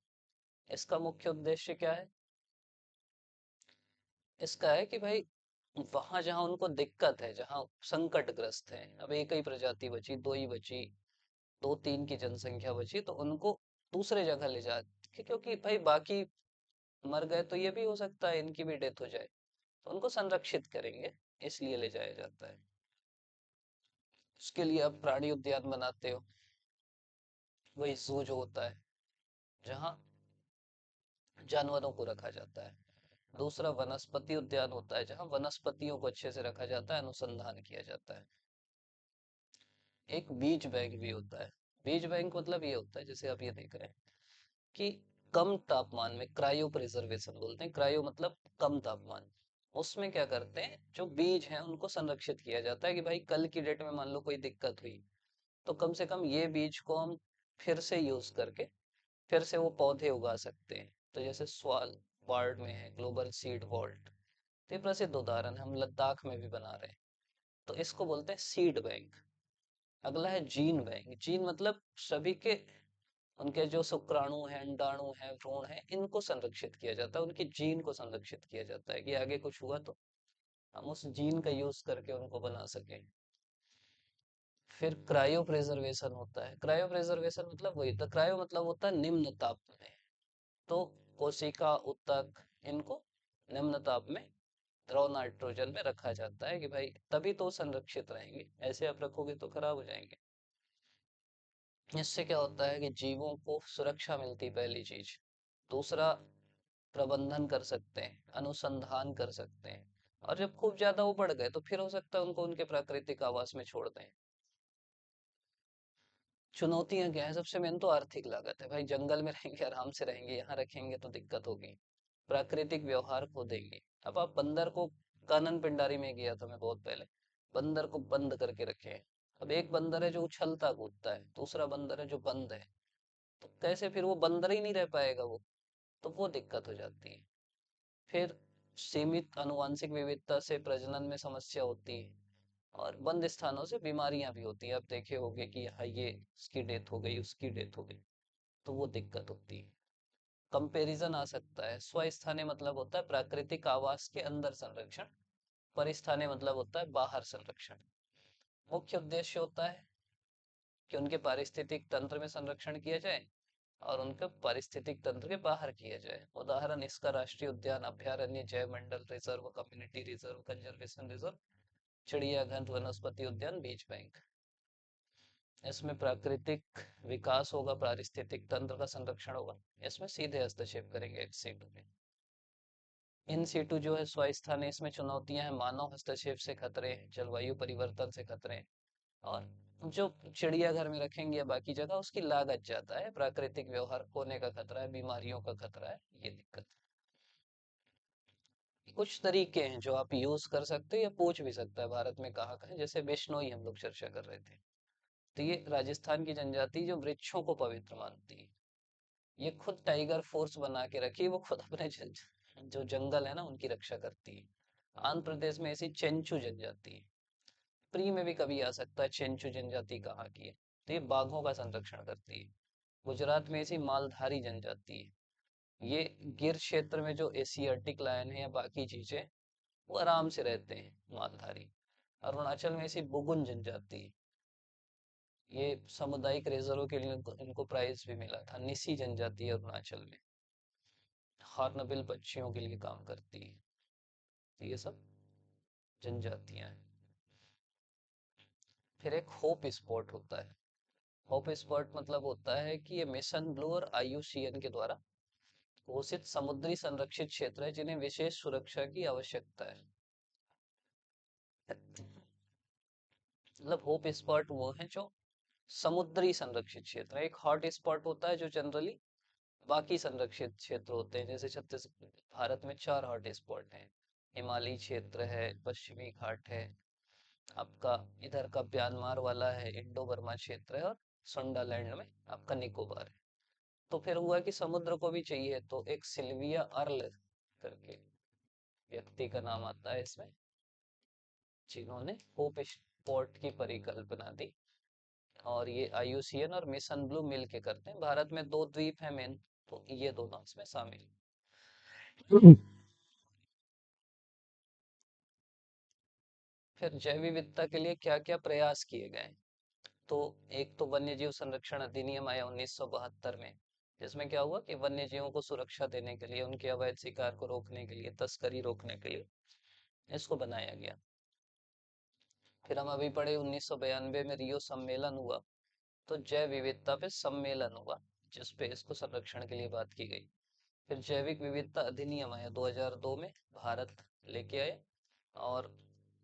इसका मुख्य उद्देश्य क्या है, इसका है कि भाई वहां जहां उनको दिक्कत है, जहां संकटग्रस्त है, अब एक ही प्रजाति बची, दो ही बची, 2-3 की जनसंख्या बची तो उनको दूसरे जगह ले जा के, क्योंकि भाई बाकी मर गए तो ये भी हो सकता है इनकी भी डेथ हो जाए, तो उनको संरक्षित करेंगे, इसलिए ले जाया जाता है। उसके लिए आप प्राणी उद्यान बनाते हो, वही जू जो होता है जहाँ जानवरों को रखा जाता है। दूसरा वनस्पति उद्यान होता है जहाँ वनस्पतियों को अच्छे से रखा जाता है, अनुसंधान किया जाता है। एक बीज बैंक भी होता है। बीज बैंक मतलब ये होता है, जैसे आप ये देख रहे हैं कि कम तापमान में, क्रायो प्रिजर्वेशन बोलते हैं, क्रायो मतलब कम तापमान, उसमें क्या करते हैं जो बीज हैं उनको संरक्षित किया जाता है कि भाई कल की डेट में मान लो कोई दिक्कत हुई तो कम से कम ये बीज को हम फिर से यूज करके फिर से वो पौधे उगा सकते हैं। तो जैसे स्वाल बार्ड में है ग्लोबल सीड वॉल्ट, तो ये प्रसिद्ध उदाहरण है, हम लद्दाख में भी बना रहे हैं। तो इसको बोलते हैं सीड बैंक। अगला है जीन बैंक। जीन मतलब सभी के, उनके जो शुक्राणु हैं, अंडाणु हैं, भ्रूण हैं, इनको संरक्षित किया जाता है, उनकी जीन को संरक्षित किया जाता है कि आगे कुछ हुआ तो हम उस जीन का यूज करके उनको बना सकें। फिर क्रायो प्रिजर्वेशन होता है। क्रायो प्रिजर्वेशन मतलब वही था, क्रायो मतलब होता है निम्न ताप में। तो कोशिका, ऊतक, इनको निम्न ताप में द्रव नाइट्रोजन में रखा जाता है कि भाई तभी तो संरक्षित रहेंगे, ऐसे आप रखोगे तो खराब हो जाएंगे। इससे क्या होता है कि जीवों को सुरक्षा मिलती, पहली चीज। दूसरा, प्रबंधन कर सकते हैं, अनुसंधान कर सकते हैं, और जब खूब ज्यादा वो बढ़ गए तो फिर हो सकता है उनको उनके प्राकृतिक आवास में छोड़ दें। चुनौतियां क्या है? सबसे मेन तो आर्थिक लागत है, भाई जंगल में रहेंगे, आराम से रहेंगे, यहाँ रखेंगे तो दिक्कत होगी। प्राकृतिक व्यवहार खो देंगे। अब आप बंदर को, कानन पिंडारी में गया था मैं बहुत पहले, बंदर को बंद करके रखे हैं। अब एक बंदर है जो उछलता कूदता है, दूसरा बंदर है जो बंद है, तो कैसे फिर वो बंदर ही नहीं रह पाएगा वो, तो वो दिक्कत हो जाती है। फिर सीमित आनुवांशिक विविधता से प्रजनन में समस्या होती है, और बंद स्थानों से बीमारियां भी होती है। आप देखे होंगे कि यहाँ ये इसकी डेथ हो गई, उसकी डेथ हो गई, तो वो दिक्कत होती है। कंपैरिजन आ सकता है। स्वस्थानीय मतलब होता है प्राकृतिक आवास के अंदर संरक्षण, परिस्थानीय मतलब होता है बाहर संरक्षण। मुख्य उद्देश्य होता है कि उनके पारिस्थितिक तंत्र में संरक्षण किया जाए और उनके पारिस्थितिक तंत्र के बाहर किया जाए। उदाहरण इसका राष्ट्रीय उद्यान, अभयारण्य, जैव मंडल, reserve, community reserve, conservation reserve, चिड़ियाघर, वनस्पति उद्यान, बीज बैंक। इसमें प्राकृतिक विकास होगा, पारिस्थितिक तंत्र का संरक्षण होगा, इसमें सीधे हस्तक्षेप करेंगे एक्स सीटू में। इन सीटू जो है स्वस्थानीय, इसमें चुनौतियां हैं, मानव हस्तक्षेप से खतरे हैं, जलवायु परिवर्तन से खतरे हैं, और जो चिड़ियाघर में रखेंगे या बाकी जगह उसकी लागत ज्यादा है, प्राकृतिक व्यवहार खोने का खतरा है, बीमारियों का खतरा है, ये दिक्कत। कुछ तरीके हैं जो आप यूज कर सकते हो या पूछ भी सकता है भारत में कहाँ कहाँ, जैसे बिश्नोई हम लोग चर्चा कर रहे थे, तो ये राजस्थान की जनजाति जो वृक्षों को पवित्र मानती है, ये खुद टाइगर फोर्स बना के रखी है, वो खुद अपने जो जंगल है ना उनकी रक्षा करती है। आंध्र प्रदेश में ऐसी चेंचू जनजाति है, प्री में भी कभी आ सकता है चेंचू जनजाति कहाँ की है, तो ये बाघों का संरक्षण करती है। गुजरात में ऐसी मालधारी जनजाति है, ये गिर क्षेत्र में जो एशियाटिक लायन है या बाकी चीजें, वो आराम से रहते हैं मालधारी। अरुणाचल में ऐसी बुगुन जनजाति है, ये सामुदायिक रिजर्व के लिए इनको प्राइज भी मिला था। निसी जनजाति है अरुणाचल में, हॉर्नबिल पक्षियों के लिए काम करती है। तो ये सब जनजातियां हैं। फिर एक होप स्पॉट होता है। होप स्पॉट मतलब होता है कि ये मिशन ब्लू और IUCN के द्वारा घोषित समुद्री संरक्षित क्षेत्र है जिन्हें विशेष सुरक्षा की आवश्यकता है। मतलब होप स्पॉट वो है जो समुद्री संरक्षित क्षेत्र है। एक हॉट स्पॉट होता है जो जनरली बाकी संरक्षित क्षेत्र होते हैं, जैसे छत्तीसगढ़, भारत में 4 हॉट स्पॉट हैं। हिमालयी क्षेत्र है, पश्चिमी घाट है, आपका इधर का म्यांमार वाला है, इंडो बर्मा क्षेत्र है, और सुंडालैंड में आपका निकोबार है। तो फिर हुआ कि समुद्र को भी चाहिए, तो एक सिल्विया अर्ल करके व्यक्ति का नाम आता है इसमें, जिन्होंने होप स्पॉट की परिकल्पना दी। और ये IUCN और मिशन ब्लू मिल के करते हैं। भारत में 2 द्वीप है मेन, तो ये दोनों इसमें शामिल। फिर जैव विविधता के लिए क्या क्या प्रयास किए गए, तो एक तो वन्य जीव संरक्षण अधिनियम आया 1972 में, जिसमें क्या हुआ कि वन्य जीवों को सुरक्षा देने के लिए, उनके अवैध शिकार को रोकने के लिए, तस्करी रोकने के लिए इसको बनाया गया। फिर हम अभी पढ़े 1992 में रियो सम्मेलन हुआ, तो जैव विविधता पे सम्मेलन हुआ, जिसपे इसको संरक्षण के लिए बात की गई। फिर जैविक विविधता अधिनियम आया 2002 में, भारत लेके आया। और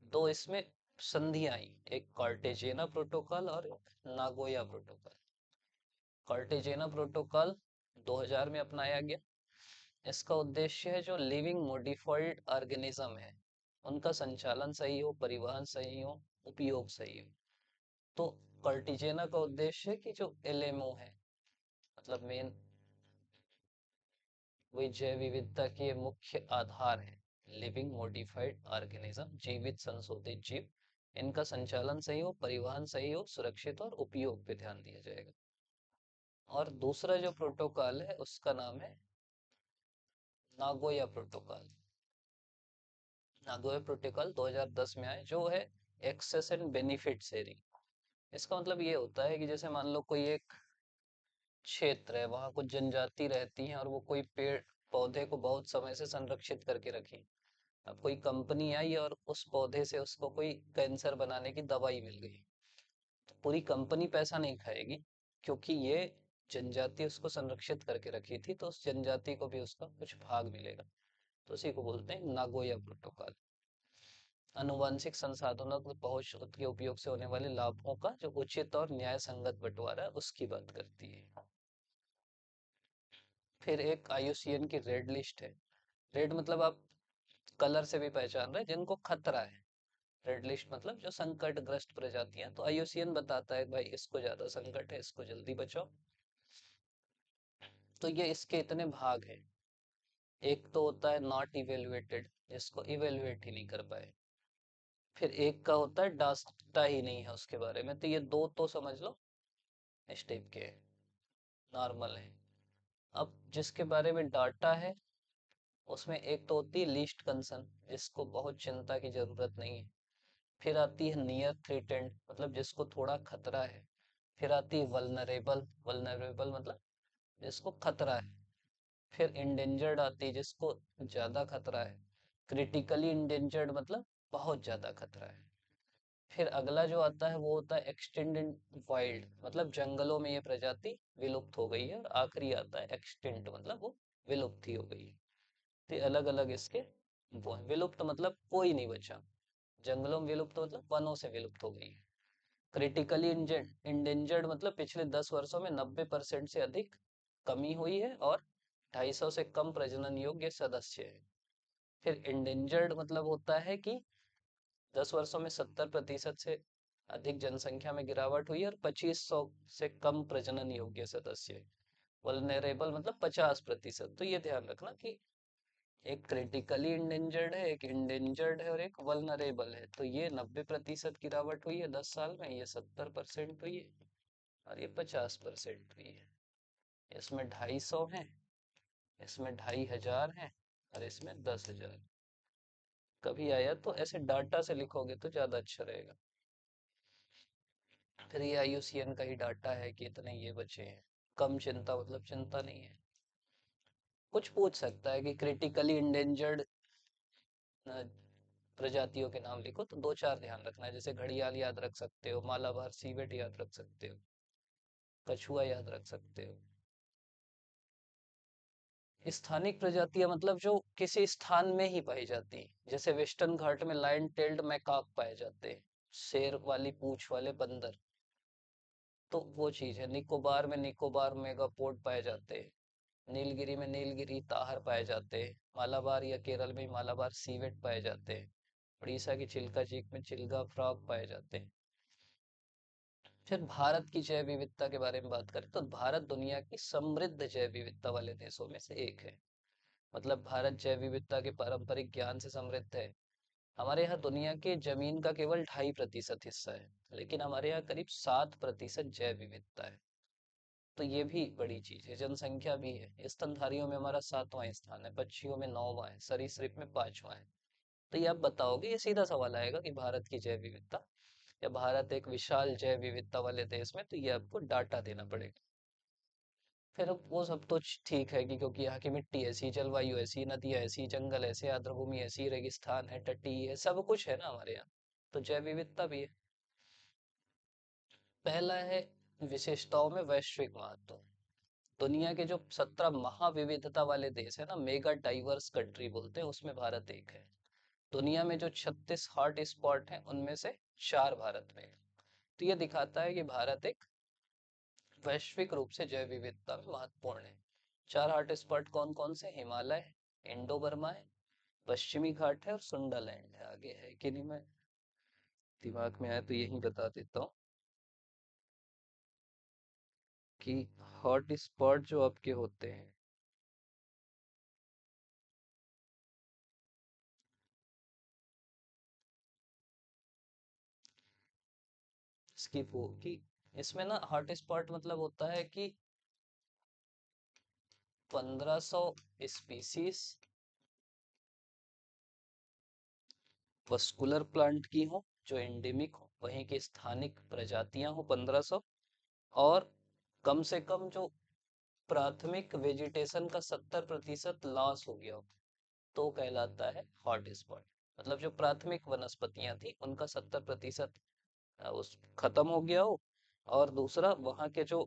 दो इसमें संधियां आई, एक कार्टेजेना प्रोटोकॉल और नागोया प्रोटोकॉल। कार्टेजेना प्रोटोकॉल 2000 में अपनाया गया। इसका उद्देश्य है जो लिविंग मॉडिफाइड ऑर्गेनिज्म है उनका संचालन सही हो, परिवहन सही हो, उपयोग सही हो। तो कार्टेजेना का उद्देश्य है कि जो एलएमओ है, मतलब मेन वही जैव विविधता के मुख्य आधार है, लिविंग मॉडिफाइड ऑर्गेनिज्म, जीवित संशोधित जीव, इनका संचालन सही हो, परिवहन सही हो, सुरक्षित और उपयोग पे ध्यान दिया जाएगा। और दूसरा जो प्रोटोकॉल है उसका नाम है नागोया प्रोटोकॉल। नागोया प्रोटोकॉल 2010 में आया, जो है एक्सेस एंड बेनिफिट शेयरिंग। इसका मतलब ये होता है कि जैसे मान लो कोई एक क्षेत्र है, वहां कुछ जनजाति रहती है और वो कोई पेड़ पौधे को बहुत समय से संरक्षित करके रखी। अब कोई कंपनी आई और उस पौधे से उसको कोई कैंसर बनाने की दवाई मिल गई, तो पूरी कंपनी पैसा नहीं खाएगी, क्योंकि ये जनजाति उसको संरक्षित करके रखी थी, तो उस जनजाति को भी उसका कुछ भाग मिलेगा। तो उसी को बोलते हैं नागोया प्रोटोकॉल। अनुवांशिक संसाधनों तक पहुंच के उपयोग से होने वाले लाभों का जो उचित और न्याय संगत बंटवारा है उसकी बात करती है। फिर एक आईयूसीएन की रेड लिस्ट है। रेड मतलब आप कलर से भी पहचान रहे हैं जिनको खतरा है। रेड लिस्ट मतलब जो संकटग्रस्त प्रजातियां, तो आईयूसीएन बताता है भाई इसको ज्यादा संकट है, इसको जल्दी बचाओ। तो ये इसके इतने भाग हैं। एक तो होता है नॉट इवेलुएटेड, जिसको इवेलुएट ही नहीं कर पाए। फिर एक का होता है डाटा ही नहीं है उसके बारे में, तो ये दो तो समझ लो इस टाइप के नॉर्मल है। अब जिसके बारे में डाटा है उसमें एक तो होती है लीस्ट कंसर्न, जिसको बहुत चिंता की जरूरत नहीं है। फिर आती है नियर थ्रेटेंड, मतलब जिसको थोड़ा खतरा है। फिर आती है वल्नरेबल, वल्नरेबल मतलब जिसको खतरा है। फिर इंडेंजर्ड आती है, जिसको ज्यादा खतरा है। क्रिटिकली इंडेंजर्ड मतलब बहुत ज्यादा खतरा है। फिर अगला जो आता है वो होता है एक्सटेंडेड वाइल्ड, मतलब जंगलों में ये प्रजाति विलुप्त हो गई है। और आखिरी आता है एक्सटिंक्ट, मतलब वो विलुप्त ही हो गई है। तो ये अलग अलग इसके वो हैं। विलुप्त मतलब कोई नहीं बचा, जंगलों में विलुप्त मतलब वनों से विलुप्त हो गई है। क्रिटिकली इंडेंजर्ड मतलब पिछले 10 वर्षों में 90% से अधिक कमी हुई है और 250 से कम प्रजनन योग्य सदस्य है। फिर इंडेंजर्ड मतलब होता है कि 10 वर्षों में 70% से अधिक जनसंख्या में गिरावट हुई है और 2500 से कम प्रजनन योग्य सदस्य है। वल्नरेबल मतलब 50%। तो ये ध्यान रखना कि एक क्रिटिकली इंडेंजर्ड है, एक इंडेंजर्ड है और एक वल्नरेबल है। तो ये 90% गिरावट हुई है 10 साल में, ये 70% हुई है और ये 50% हुई है। इसमें 250 है, इसमें 2500 है और इसमें 10,000। कभी आया तो ऐसे डाटा से लिखोगे तो ज्यादा अच्छा रहेगा। फिर ये आईयूसीएन का ही डाटा है कि इतने ये बचे हैं। कम चिंता मतलब चिंता नहीं है। कुछ पूछ सकता है कि क्रिटिकली इंडेंजर्ड प्रजातियों के नाम लिखो, तो दो चार ध्यान रखना है, जैसे घड़ियाल याद रख सकते हो, मालाबार सीवेट याद रख सकते हो, कछुआ याद रख सकते हो। स्थानिक प्रजातियां मतलब जो किसी स्थान में ही पाई जाती हैं, जैसे वेस्टर्न घाट में लायन टेल्ड मैकाक पाए जाते हैं, शेर वाली पूंछ वाले बंदर। तो वो चीज है। निकोबार में निकोबार मेगापोड पाए जाते हैं। नीलगिरी में नीलगिरी ताहर पाए जाते हैं। मालाबार या केरल में मालाबार सीवेट पाए जाते हैं। उड़ीसा की चिल्का चीक में चिल्गा फ्रॉग पाए जाते हैं। फिर भारत की जैव विविधता के बारे में बात करें तो भारत दुनिया की समृद्ध जैव विविधता वाले देशों में से एक है। मतलब भारत जैव विविधता के पारंपरिक ज्ञान से समृद्ध है। हमारे यहाँ दुनिया के जमीन का केवल 2.5% हिस्सा है, लेकिन हमारे यहाँ करीब 7% जैव विविधता है। तो ये भी बड़ी चीज है। जनसंख्या भी है, स्तनधारियों में हमारा 7वां स्थान है, पक्षियों में 9वां है, सरीसृप में 5वां है। तो ये आप बताओगे, ये सीधा सवाल आएगा कि भारत की जैव विविधता या भारत एक विशाल जैव विविधता वाले देश में, तो ये आपको डाटा देना पड़ेगा। फिर अब वो सब तो ठीक है कि क्योंकि यहाँ की मिट्टी ऐसी, जलवायु ऐसी, नदियाँ ऐसी, जंगल ऐसे, आर्द्रभूमि ऐसी, रेगिस्तान है, तटीय है, सब कुछ है ना हमारे यहाँ, तो जैव विविधता भी है। पहला है विशेषताओं में वैश्विक महत्व। दुनिया के जो 17 महाविविधता वाले देश है ना, मेगा डाइवर्स कंट्री बोलते हैं, उसमें भारत एक है। दुनिया में जो 36 हॉट स्पॉट हैं उनमें से 4 भारत में है। तो ये दिखाता है कि भारत एक वैश्विक रूप से जैव विविधता में महत्वपूर्ण है। 4 हॉट स्पॉट कौन कौन से? हिमालय है, इंडो बर्मा है, पश्चिमी घाट है और सुंडरलैंड है। आगे है कि नहीं, मैं दिमाग में आया तो यही बता देता हूँ कि हॉट स्पॉट जो आपके होते हैं, इसकी वो कि इसमें ना हॉट स्पॉट मतलब होता है कि 1500 स्पीसीज वस्कुलर प्लांट की हो जो एंडेमिक हो, वहीं की स्थानिक प्रजातियां हो 1500, और कम से कम जो प्राथमिक वेजिटेशन का 70% लॉस हो गया हो, तो कहलाता है हॉट स्पॉट। मतलब जो प्राथमिक वनस्पतियां थी उनका 70% उस खत्म हो गया हो, और दूसरा वहां के जो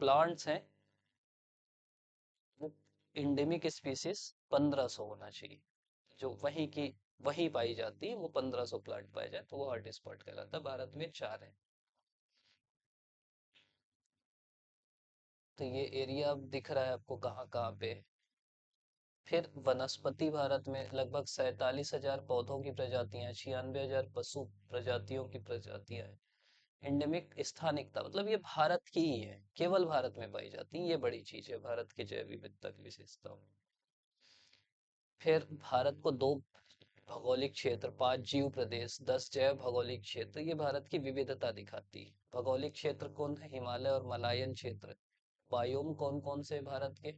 प्लांट्स हैं वो इंडेमिक स्पीसीज 1500 होना चाहिए, जो वहीं की वहीं पाई जाती है, वो 1500 प्लांट पाए जाए तो वो हॉट स्पॉट कहलाता है। भारत में 4 है। तो ये एरिया अब दिख रहा है आपको कहाँ कहाँ पे है। फिर वनस्पति भारत में लगभग 47,000 पौधों की प्रजातियां, 96,000 पशु प्रजातियों की प्रजातियां हैं। एंडेमिक स्थानिकता मतलब ये भारत की ही है, केवल भारत में पाई जाती है, ये बड़ी चीज है भारत की जैव विविधता की विशेषताओं। फिर भारत को 2 भौगोलिक क्षेत्र, 5 जीव प्रदेश, 10 जैव भौगोलिक क्षेत्र, ये भारत की विविधता दिखाती है। भौगोलिक क्षेत्र कौन है? हिमालय और मलायन क्षेत्र। बायोम कौन कौन से भारत के?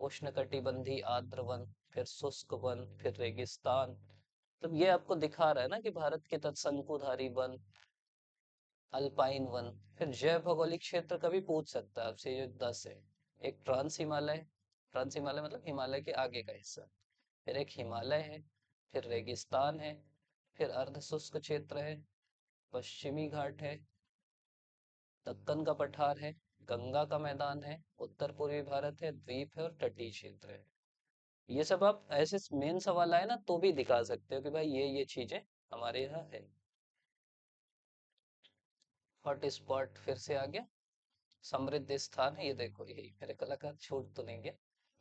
उष्णकटिबंधीय आर्द्र वन, फिर शुष्क वन, फिर रेगिस्तान। मतलब ये आपको दिखा रहा है ना कि भारत के तत्संकुधारी वन, अल्पाइन वन। फिर जैव भौगोलिक क्षेत्र का भी पूछ सकता है आपसे, ये 10 है। एक ट्रांस हिमालय, ट्रांस हिमालय मतलब हिमालय के आगे का हिस्सा। फिर एक हिमालय है, फिर रेगिस्तान है, फिर अर्ध शुष्क क्षेत्र है, पश्चिमी घाट है, दक्कन का पठार है, गंगा का मैदान है, उत्तर पूर्वी भारत है, द्वीप है और तटीय क्षेत्र है। ये सब आप ऐसे मेन सवाल आए ना तो भी दिखा सकते हो कि भाई ये चीजें हमारे यहाँ है। हॉट स्पॉट फिर से आ गया। समृद्ध स्थान है, ये देखो यही मेरे कलाकार छूट तो नहीं गया।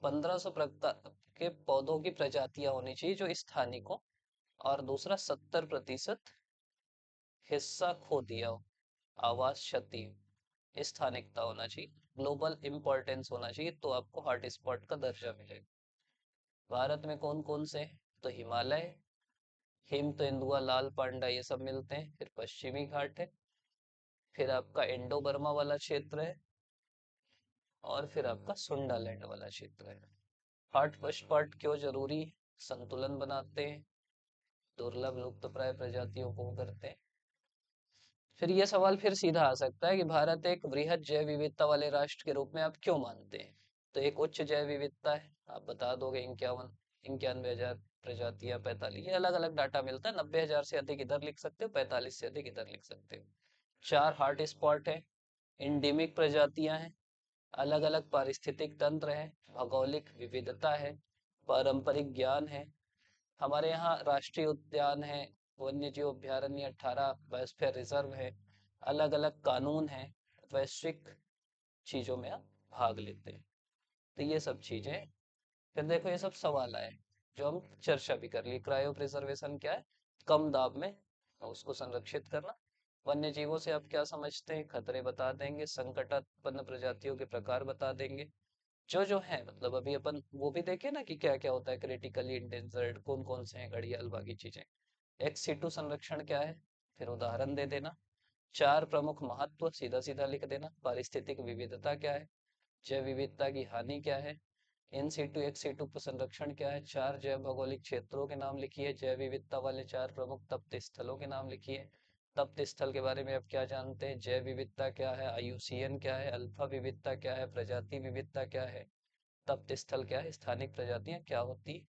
1500 प्रकार के पौधों की प्रजातियां होनी चाहिए जो स्थानिक हो, और दूसरा 70% हिस्सा खो दिया हो, आवास क्षति, स्थानिकता होना चाहिए, ग्लोबल इंपॉर्टेंस होना चाहिए, तो आपको हॉट स्पॉट का दर्जा मिलेगा। भारत में कौन कौन से हैं? तो हिमालय, हिम तेंदुआ, लाल पांडा, ये सब मिलते हैं। फिर पश्चिमी घाट है, फिर आपका इंडो बर्मा वाला क्षेत्र है, और फिर आपका सुंडालैंड वाला क्षेत्र है। हॉट स्पॉट क्यों जरूरी है? संतुलन बनाते हैं, दुर्लभ लुप्तप्राय प्रजातियों को करते हैं। फिर ये सवाल फिर सीधा आ सकता है कि भारत एक वृहद जैव विविधता वाले राष्ट्र के रूप में आप क्यों मानते हैं? तो एक उच्च जैव विविधता है, आप बता दोगे 91 प्रजातियां, 45, ये अलग अलग डाटा मिलता है। 90,000 से अधिक इधर लिख सकते हो, 45 से अधिक इधर लिख सकते हो। 4 हॉट स्पॉट है, इंडेमिक प्रजातियां हैं, अलग अलग पारिस्थितिक तंत्र है, भौगोलिक विविधता है, पारंपरिक ज्ञान है। हमारे यहाँ राष्ट्रीय उद्यान है, वन्य जीव अभयारण्य 18, बायोस्फीयर रिजर्व है, अलग अलग कानून है, वैश्विक चीजों में आप भाग लेते हैं। तो ये सब चीजें। फिर देखो ये सब सवाल आए जो हम चर्चा भी कर लिए। क्रायो प्रिजर्वेशन क्या है? कम दाब में उसको संरक्षित करना। वन्य जीवों से आप क्या समझते हैं? खतरे बता देंगे, संकटात्मक प्रजातियों के प्रकार बता देंगे, जो है मतलब अभी अपन वो भी देखे ना कि क्या क्या होता है, क्रिटिकली इंडेंजर्ड कौन कौन से हैं, घड़ियाल बाकी चीजें। एक्स सीटू संरक्षण क्या है? फिर उदाहरण दे देना। 4 प्रमुख महत्व सीधा सीधा लिख देना। पारिस्थितिक विविधता क्या है? जैव विविधता की हानि क्या है? इन सीटू एक्स सीटू संरक्षण क्या है? 4 जैव भौगोलिक क्षेत्रों के नाम लिखिए, जैव विविधता वाले 4 प्रमुख तप्त स्थलों के नाम लिखिए। तप्त स्थल के बारे में आप क्या जानते हैं? जैव विविधता क्या है? आईयूसीएन क्या है? अल्फा विविधता क्या है? प्रजाति विविधता क्या है? तप्त स्थल क्या है? स्थानिक प्रजातियां क्या होती है?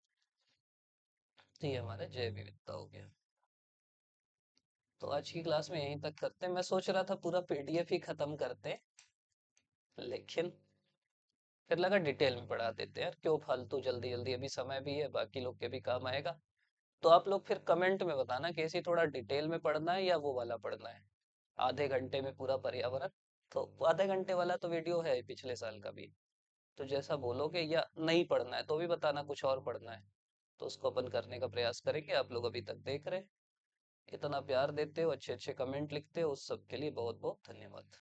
तो ये हमारा जैव विविधता हो गया। तो आज की क्लास में यहीं तक करते हैं। मैं सोच रहा था पूरा पीडीएफ ही खत्म करते हैं, लेकिन फिर लगा डिटेल में पढ़ा देते हैं यार, क्यों फालतू जल्दी जल्दी, अभी समय भी है, बाकी लोग के भी काम आएगा। तो आप लोग फिर कमेंट में बताना कि इसे थोड़ा डिटेल में पढ़ना है या वो वाला पढ़ना है, आधे घंटे में पूरा पर्यावरण। तो आधे घंटे वाला तो वीडियो है पिछले साल का भी, तो जैसा बोलोगे, या नहीं पढ़ना है तो भी बताना, कुछ और पढ़ना है तो उसको अपन करने का प्रयास करेंगे। आप लोग अभी तक देख रहे हैं, इतना प्यार देते हो, अच्छे अच्छे कमेंट लिखते हो, उस सब के लिए बहुत बहुत धन्यवाद।